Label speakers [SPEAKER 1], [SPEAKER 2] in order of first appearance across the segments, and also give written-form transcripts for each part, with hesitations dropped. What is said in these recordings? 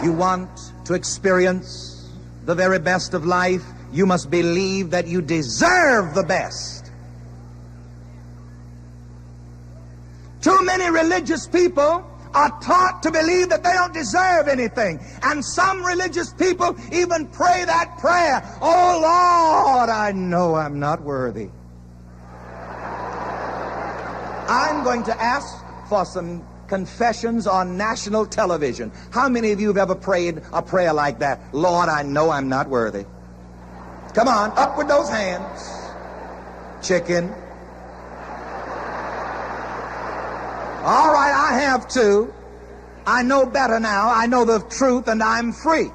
[SPEAKER 1] You want to experience the very best of life, you must believe that you deserve the best. Too many religious people are taught to believe that they don't deserve anything. And some religious people even pray that prayer, "Oh Lord, I know I'm not worthy." I'm going to ask for some confessions on national television. How many of you have ever prayed a prayer like that? "Lord, I know I'm not worthy." Come on, up with those hands. Chicken. All right, I have too. I know better now. I know the truth and I'm free.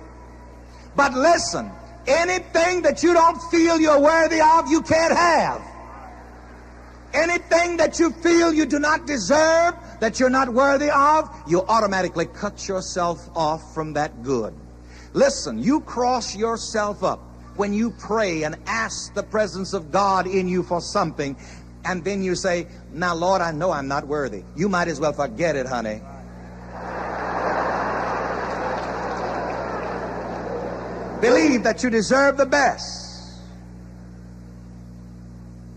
[SPEAKER 1] But listen, anything that you don't feel you're worthy of, you can't have. Anything that you feel you do not deserve, that you're not worthy of, you automatically cut yourself off from that good. Listen, you cross yourself up when you pray and ask the presence of God in you for something, and then you say, "Now, Lord, I know I'm not worthy." You might as well forget it, honey. Believe that you deserve the best.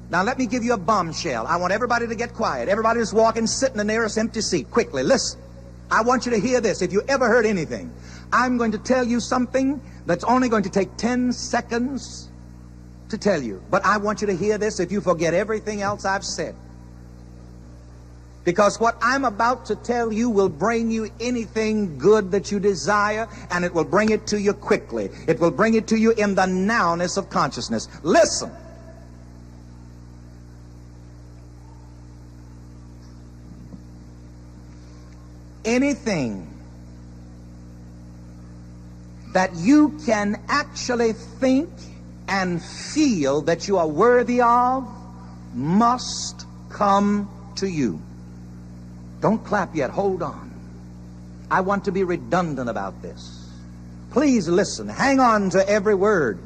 [SPEAKER 1] Now, let me give you a bombshell. I want everybody to get quiet. Everybody just walk and sit in the nearest empty seat. Quickly, listen. I want you to hear this. If you ever heard anything, I'm going to tell you something that's only going to take 10 seconds to tell you. But I want you to hear this if you forget everything else I've said. Because what I'm about to tell you will bring you anything good that you desire, and it will bring it to you quickly. It will bring it to you in the nowness of consciousness. Listen. Anything that you can actually think and feel that you are worthy of must come to you. Don't clap yet. Hold on. I want to be redundant about this. Please listen. Hang on to every word.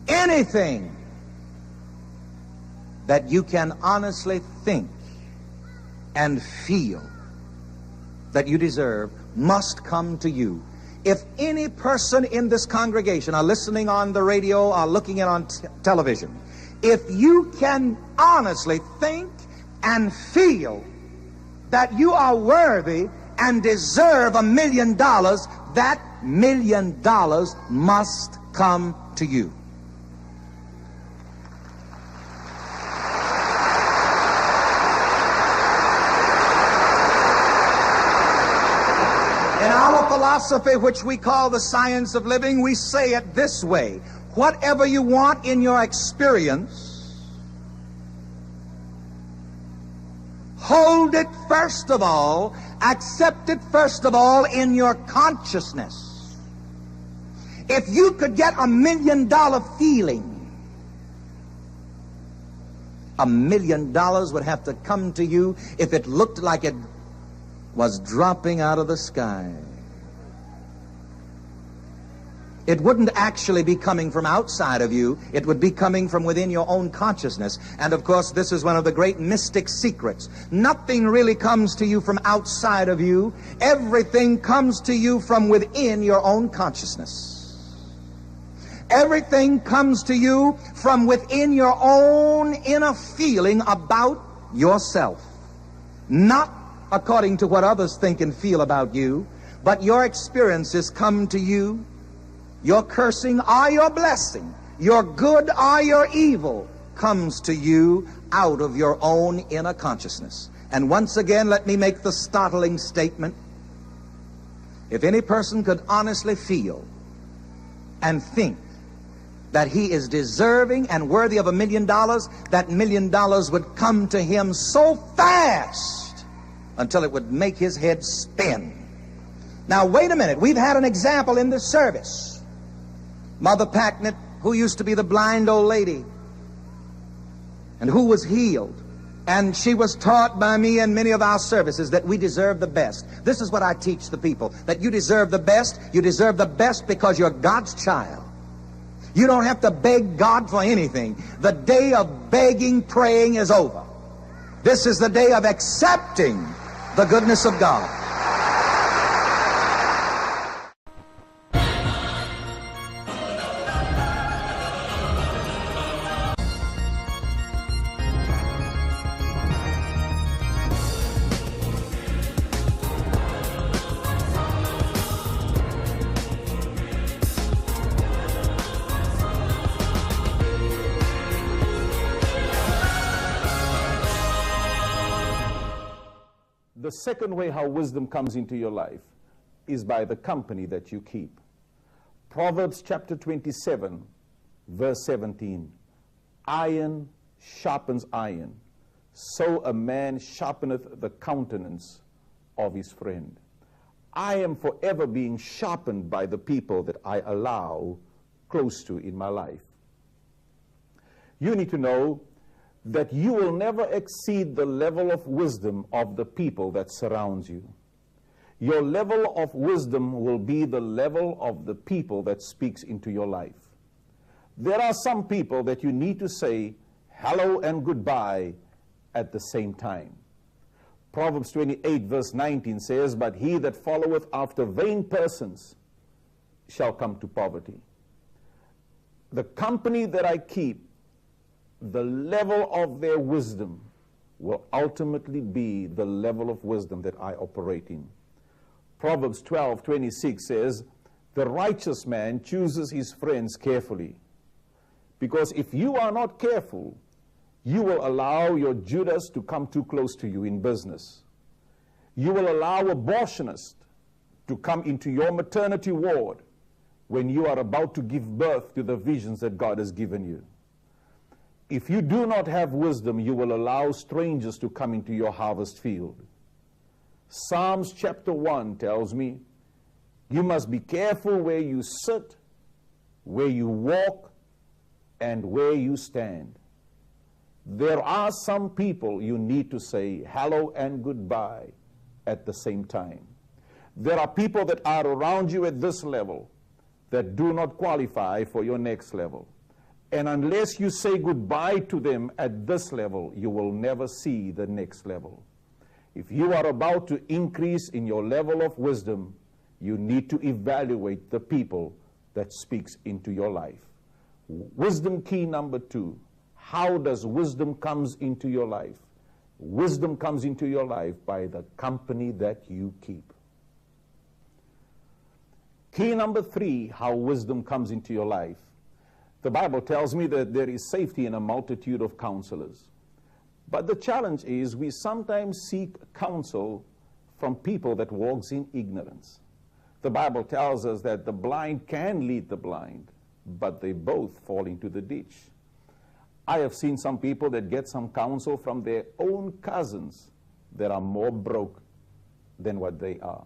[SPEAKER 1] Anything that you can honestly think and feel that you deserve must come to you. If any person in this congregation are listening on the radio or looking at on television, if you can honestly think and feel that you are worthy and deserve $1 million, that $1 million must come to you. In our philosophy, which we call the science of living, we say it this way: whatever you want in your experience, hold it first of all, accept it first of all in your consciousness. If you could get $1 million feeling, $1 million would have to come to you if it looked like it was dropping out of the sky. It wouldn't actually be coming from outside of you. It would be coming from within your own consciousness. And of course, this is one of the great mystic secrets. Nothing really comes to you from outside of you. Everything comes to you from within your own consciousness. Everything comes to you from within your own inner feeling about yourself. Not according to what others think and feel about you, but your experiences come to you. Your cursing or your blessing, your good or your evil, comes to you out of your own inner consciousness. And once again, let me make the startling statement. If any person could honestly feel and think that he is deserving and worthy of $1 million, that $1 million would come to him so fast until it would make his head spin. Now, wait a minute. We've had an example in this service. Mother Packnett, who used to be the blind old lady and who was healed. And she was taught by me in many of our services that we deserve the best. This is what I teach the people, that you deserve the best. You deserve the best because you're God's child. You don't have to beg God for anything. The day of begging, praying is over. This is the day of accepting the goodness of God.
[SPEAKER 2] The second way how wisdom comes into your life is by the company that you keep. Proverbs chapter 27, verse 17. Iron sharpens iron, so a man sharpeneth the countenance of his friend. I am forever being sharpened by the people that I allow close to in my life. You need to know that you will never exceed the level of wisdom of the people that surround you. Your level of wisdom will be the level of the people that speaks into your life. There are some people that you need to say hello and goodbye at the same time. Proverbs 28 verse 19 says, but he that followeth after vain persons shall come to poverty. The company that I keep, the level of their wisdom will ultimately be the level of wisdom that I operate in. Proverbs 12:26 says, the righteous man chooses his friends carefully. Because if you are not careful, you will allow your Judas to come too close to you in business. You will allow abortionists to come into your maternity ward when you are about to give birth to the visions that God has given you. If you do not have wisdom, you will allow strangers to come into your harvest field. Psalms chapter 1 tells me, you must be careful where you sit, where you walk, and where you stand. There are some people you need to say hello and goodbye at the same time. There are people that are around you at this level that do not qualify for your next level. And unless you say goodbye to them at this level, you will never see the next level. If you are about to increase in your level of wisdom, you need to evaluate the people that speaks into your life. Wisdom key number 2. How does wisdom comes into your life? Wisdom comes into your life by the company that you keep. Key number 3, how wisdom comes into your life. The Bible tells me that there is safety in a multitude of counselors. But the challenge is we sometimes seek counsel from people that walks in ignorance. The Bible tells us that the blind can lead the blind, but they both fall into the ditch. I have seen some people that get some counsel from their own cousins that are more broke than what they are.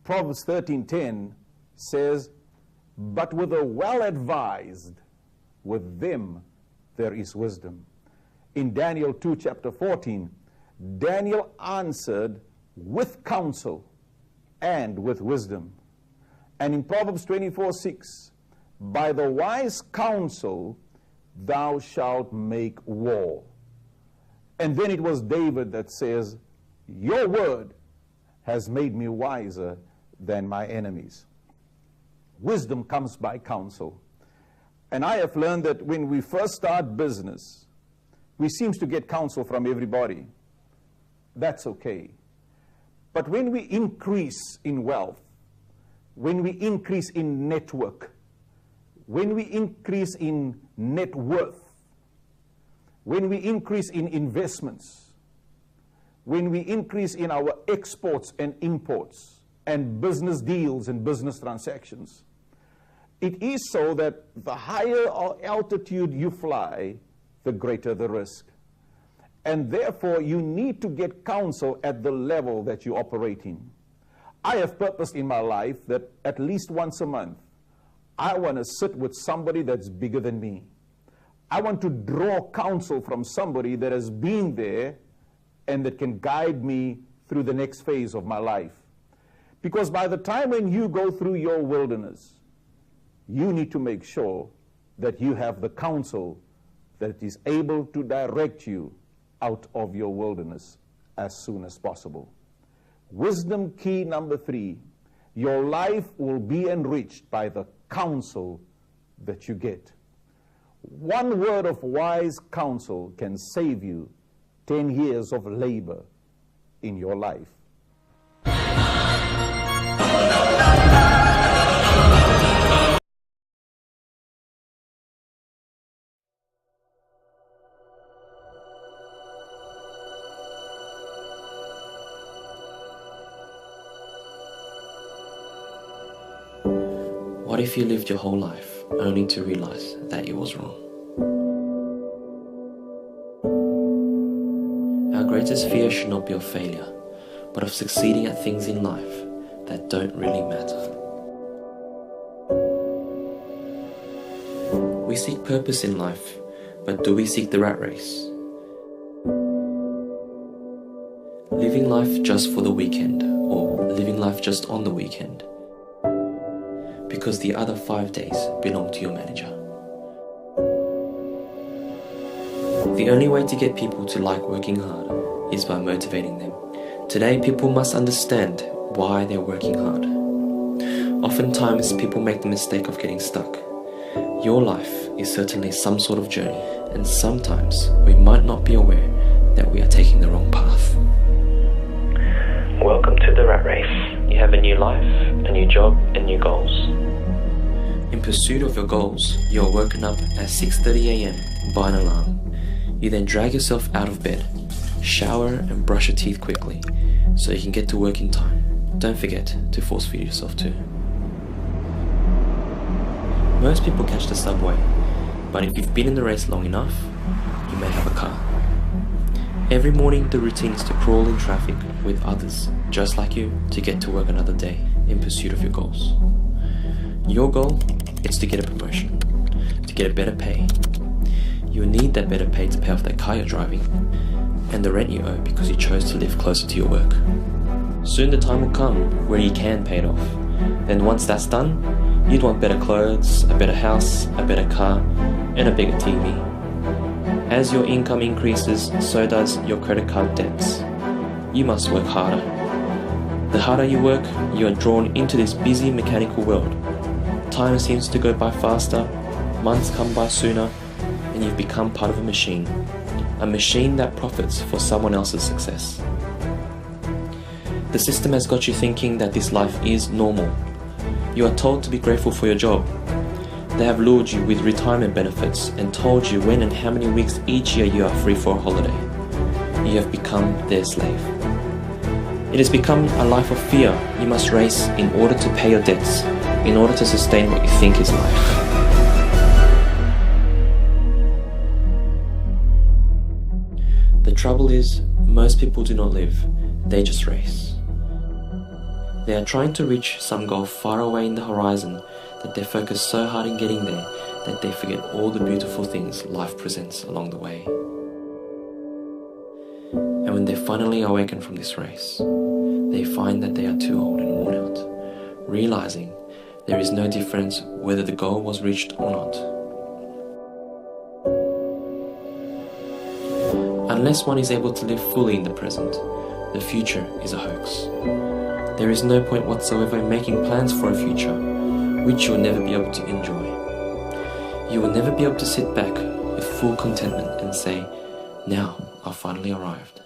[SPEAKER 2] Proverbs 13:10 says, but with the well-advised, with them there is wisdom. In Daniel 2 chapter 14, Daniel answered with counsel and with wisdom. And in Proverbs 24:6, by the wise counsel thou shalt make war. And then it was David that says, your word has made me wiser than my enemies. Wisdom comes by counsel. And I have learned that when we first start business, we seem to get counsel from everybody. That's okay. But when we increase in wealth, when we increase in network, when we increase in net worth, when we increase in investments, when we increase in our exports and imports and business deals and business transactions, it is so that the higher altitude you fly, the greater the risk. And therefore, you need to get counsel at the level that you operate in. I have purposed in my life that at least once a month, I want to sit with somebody that's bigger than me. I want to draw counsel from somebody that has been there and that can guide me through the next phase of my life. Because by the time when you go through your wilderness, you need to make sure that you have the counsel that is able to direct you out of your wilderness as soon as possible. Wisdom key number 3, your life will be enriched by the counsel that you get. One word of wise counsel can save you 10 years of labor in your life.
[SPEAKER 3] What if you lived your whole life only to realize that it was wrong? Our greatest fear should not be of failure, but of succeeding at things in life that don't really matter. We seek purpose in life, but do we seek the rat race? Living life just for the weekend, or living life just on the weekend, because the other 5 days belong to your manager. The only way to get people to like working hard is by motivating them. Today, people must understand why they're working hard. Oftentimes, people make the mistake of getting stuck. Your life is certainly some sort of journey, and sometimes we might not be aware that we are taking the wrong path. Welcome to the rat race. You have a new life, a new job, and new goals. In pursuit of your goals, you are woken up at 6:30 a.m. by an alarm. You then drag yourself out of bed, shower and brush your teeth quickly so you can get to work in time. Don't forget to force feed yourself too. Most people catch the subway, but if you've been in the race long enough, you may have a car. Every morning the routine is to crawl in traffic with others just like you to get to work another day in pursuit of your goals. Your goal is to get a promotion, to get a better pay. You will need that better pay to pay off that car you're driving and the rent you owe because you chose to live closer to your work. Soon the time will come where you can pay it off. Then once that's done, you'd want better clothes, a better house, a better car, and a bigger TV. As your income increases, so does your credit card debts. You must work harder. The harder you work, you are drawn into this busy mechanical world. Time seems to go by faster, months come by sooner, and you've become part of a machine that profits for someone else's success. The system has got you thinking that this life is normal. You are told to be grateful for your job. They have lured you with retirement benefits and told you when and how many weeks each year you are free for a holiday. You have become their slave. It has become a life of fear. You must race in order to pay your debts, in order to sustain what you think is life. The trouble is, most people do not live, they just race. They are trying to reach some goal far away in the horizon that they focus so hard in getting there that they forget all the beautiful things life presents along the way. And when they finally awaken from this race, they find that they are too old and worn out, realizing there is no difference whether the goal was reached or not. Unless one is able to live fully in the present, the future is a hoax. There is no point whatsoever in making plans for a future, which you will never be able to enjoy. You will never be able to sit back with full contentment and say, now I've finally arrived.